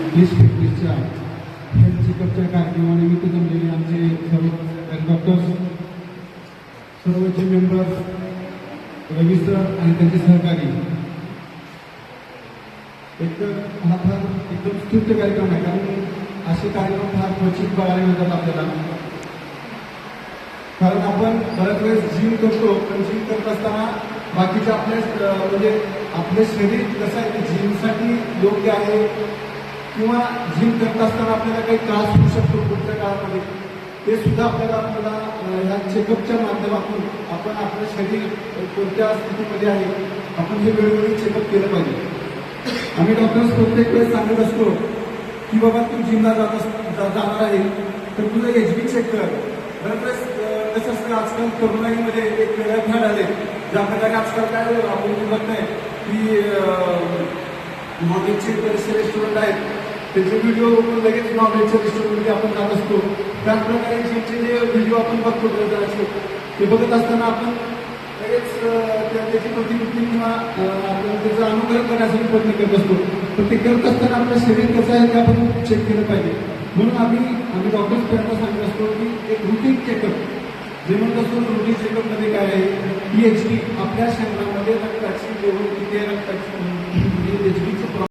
English फॅक्टरीच्या health चेकअपच्या कार्यक्रमानिमित्त जमलेले आमचे सर्व डॉक्टर्स, सर्वचे मेंबर, रवी सर आणि त्यांचे सहकारी, एकतर हा फार एकदम स्तुत्य कार्यक्रम आहे. कारण असे कार्यक्रम फार क्वचित बघायला मिळतात आपल्याला. कारण आपण बऱ्याच वेळेस जिम करतो, पण जिम करत असताना बाकीचे आपल्या म्हणजे आपले शरीर कसं आहे ते जिमसाठी योग्य आहे किंवा जिम करत असताना आपल्याला काही त्रास होऊ शकतो पुढच्या काळामध्ये, ते सुद्धा आपल्याला ह्या चेकअपच्या माध्यमातून आपण आपलं शरीर कोणत्या स्थितीमध्ये आहे आपण हे वेळोवेळी चेकअप केलं पाहिजे. आम्ही डॉक्टर्स प्रत्येक वेळेस सांगत असतो की बाबा तू जिमला जाणार आहे तर तुझं HB चेक कर. बरं कसं असतं आजकाल तरुणाईमध्ये एक वेगळा फॅड आले, ज्या प्रकारे आजकाल काय आपण बघताय की नॉनव्हेजचे बरेचसे रेस्टॉरंट आहेत, त्याचे व्हिडिओ लगेच नॉनव्हेजच्या रेस्टॉरंटमध्ये आपण जात असतो. त्याचप्रकारे जिमचे जे व्हिडिओ आपण बघतो ते बघत असताना आपण लगेच त्याची प्रतिकृती किंवा आपण त्याचं अनुकरण करण्यासाठी प्रयत्न करत असतो. पण ते करत असताना आपलं शरीर कसं आहे ते आपण चेक केलं पाहिजे. म्हणून आम्ही डॉक्टर्स पर्यंत सांगत असतो की एक रुटीन चेकअप जे म्हणत असतो. रुटीन चेकअपमध्ये काय आहे, PhD आपल्या शरीरामध्ये रक्ताची लेवल किती आहे, रक्ताची